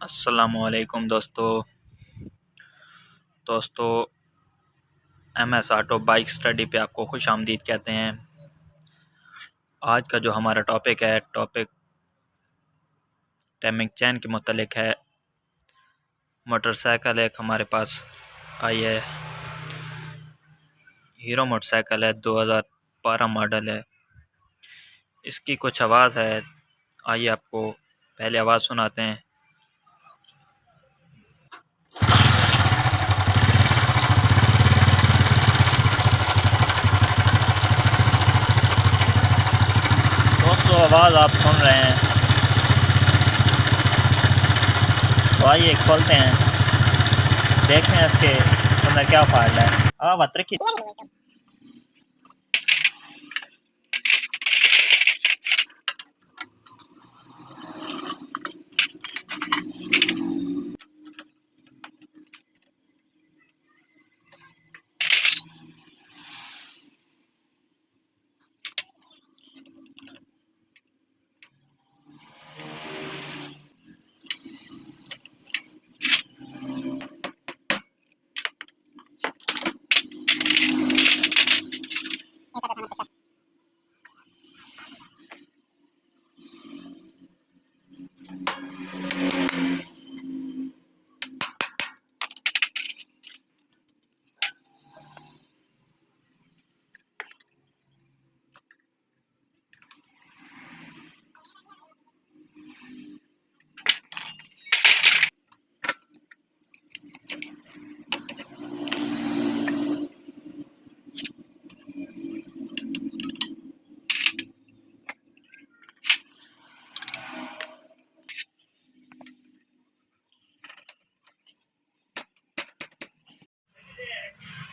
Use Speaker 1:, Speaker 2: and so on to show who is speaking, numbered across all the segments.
Speaker 1: अस्सलामुअलैकुम दोस्तों MS auto bike study पे आपको खुश आमदीद कहते हैं। आज का जो हमारा टॉपिक टाइमिंग चेन के मुतालिक है। मोटरसाइकिल एक हमारे पास आई है, हीरो मोटरसाइकिल है, 2012 मॉडल है। इसकी कुछ आवाज़ है, आइए आपको पहले आवाज़ सुनाते हैं। दोस्तों आवाज़ आप सुन रहे हैं, तो आइए खोलते हैं, देखते हैं इसके अंदर क्या फाल्ट है। मत रखिए।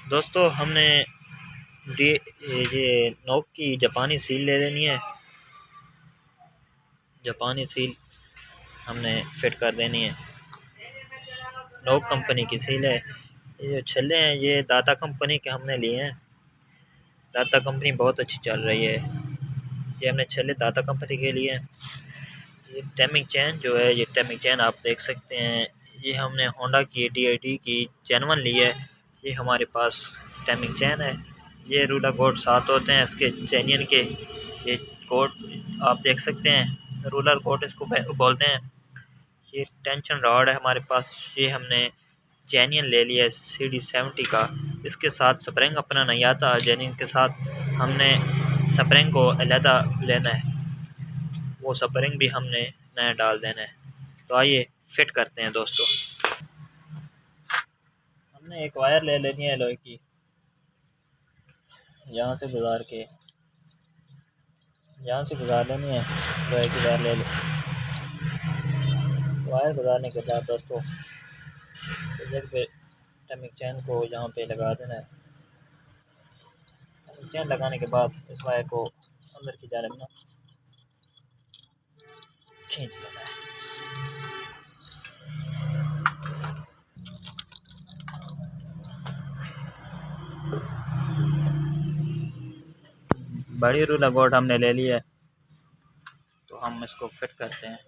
Speaker 1: दोस्तों हमने ये नोक की जापानी सील ले लेनी है। जापानी सील हमने फिट कर देनी है। नोक कंपनी की सील है। ये जो छल्ले हैं ये दाता कंपनी के हमने लिए हैं। दाता कंपनी बहुत अच्छी चल रही है। ये हमने छल्ले दाता कंपनी के लिए हैं। ये टाइमिंग चेन जो है, ये टाइमिंग चेन आप देख सकते हैं। ये हमने होंडा की DID की जेनवन ली है। ये हमारे पास टाइमिंग चेन है। ये रूलर कोड 7 होते हैं इसके चेनियन के। ये कोड आप देख सकते हैं, रूलर कोड इसको बोलते हैं। ये टेंशन रॉड है हमारे पास। ये हमने जेनियन ले लिया है CD70 का। इसके साथ स्प्रिंग अपना नहीं आता। जेनियन के साथ हमने स्प्रिंग को अलहदा लेना है, वो स्प्रिंग भी हमने नया डाल देना है। तो आइए फिट करते हैं दोस्तों। हमने एक वायर ले लेनी है लोहे की, यहाँ से गुजार लेनी है। लोहे की वायर ले लो। वायर गुजारने के बाद दोस्तों पे टाइमिंग चेन को यहाँ पे लगा देना है। टाइमिंग चेन लगाने के बाद इस वायर को अंदर की जानिब ना खींच लेना है। बड़ी रूलर बोर्ड हमने ले ली है, तो हम इसको फिट करते हैं।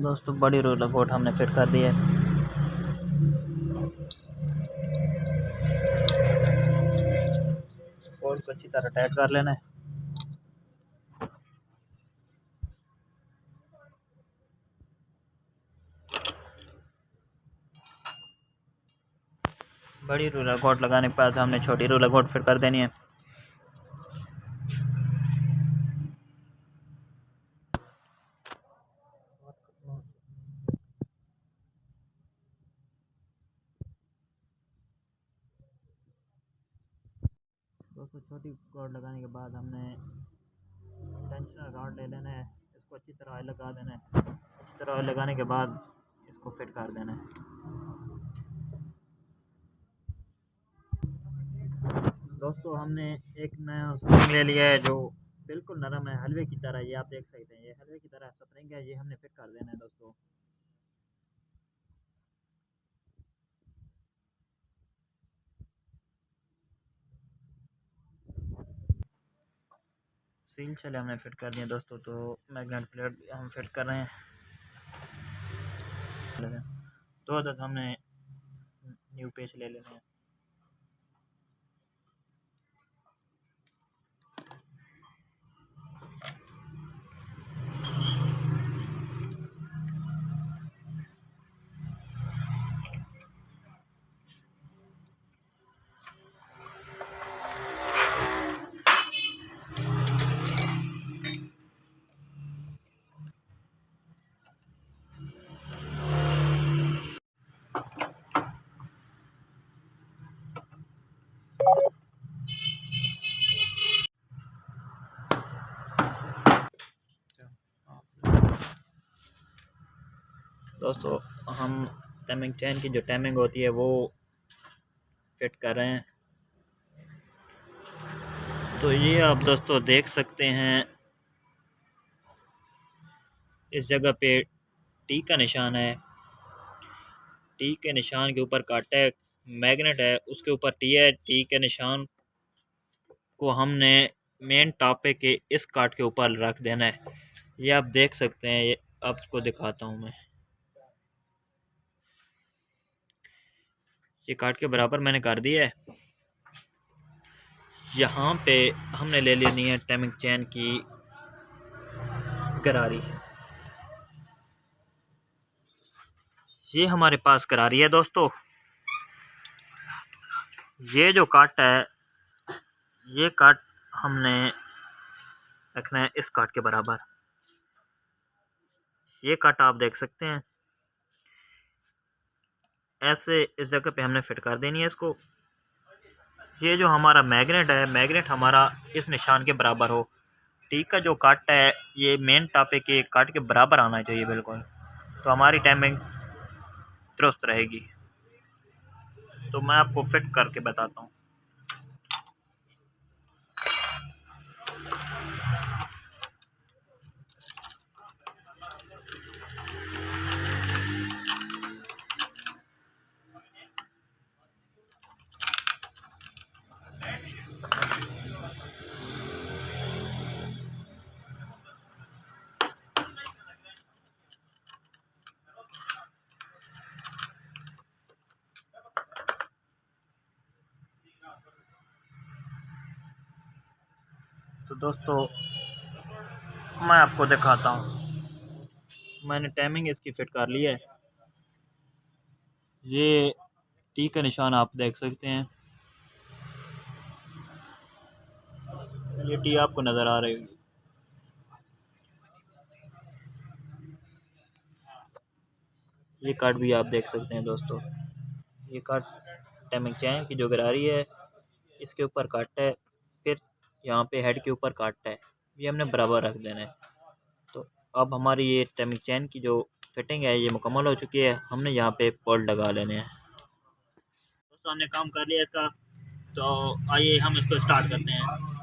Speaker 1: दोस्तों बड़ी रूलर बोर्ड हमने फिट कर दी है। बोर्ड को अच्छी तरह टाइट कर लेना है। बड़ी रूलर कोड लगाने के बाद हमने छोटी रूलर कोड फिट कर देनी है। दोस्तों छोटी कोड लगाने के बाद हमने टेंशनर रॉड ले लेना है। इसको अच्छी तरह ऑयल लगा देना है। अच्छी तरह ऑयल लगाने के बाद इसको फिट कर देना है। दोस्तों हमने एक नया स्प्रिंग ले लिया है जो बिल्कुल नरम है, हलवे की तरह। ये आप देख सकते हैं, ये हलवे की तरह स्प्रिंग है। ये हमने फिट कर देना है दोस्तों। सील चले हमने फिट कर दिया दोस्तों। तो मैग्नेट प्लेट हम फिट कर रहे हैं। तो तक हमने न्यू पेच ले लेने हैं। दोस्तों हम टाइमिंग चेन की जो टाइमिंग होती है वो फिट कर रहे हैं। तो ये आप दोस्तों देख सकते हैं, इस जगह पे टी का निशान है। टी के निशान के ऊपर कांटा है, मैग्नेट है, उसके ऊपर टी है। टी के निशान को हमने मेन टापे के इस काट के ऊपर रख देना है। ये आप देख सकते हैं, ये आपको दिखाता हूँ मैं। ये काट के बराबर मैंने कर दिया है। यहाँ पे हमने ले लेनी है टाइमिंग चेन की करारी। ये हमारे पास करारी है दोस्तों। ये जो काट है, ये काट हमने रखना है इस काट के बराबर। ये काट आप देख सकते हैं, ऐसे इस जगह पे हमने फिट कर देनी है इसको। ये जो हमारा मैग्नेट है, मैग्नेट हमारा इस निशान के बराबर हो। टी का जो काट है ये मेन टापे के काट के बराबर आना चाहिए बिल्कुल, तो हमारी टाइमिंग दुरुस्त रहेगी। तो मैं आपको फिट करके बताता हूँ। तो दोस्तों मैं आपको दिखाता हूँ, मैंने टाइमिंग इसकी फिट कर ली है। ये टी का निशान आप देख सकते हैं, ये टी आपको नज़र आ रही होगी। ये काट भी आप देख सकते हैं दोस्तों। ये काट टाइमिंग चेन की जो गरारी है इसके ऊपर काट है, फिर यहाँ पे हेड के ऊपर काट है, ये हमने बराबर रख देना है। तो अब हमारी ये टाइमिंग चेन की जो फिटिंग है ये मुकम्मल हो चुकी है। हमने यहाँ पे बोल्ट लगा लेने हैं। दोस्तों हमने काम कर लिया इसका, तो आइए हम इसको स्टार्ट करते हैं।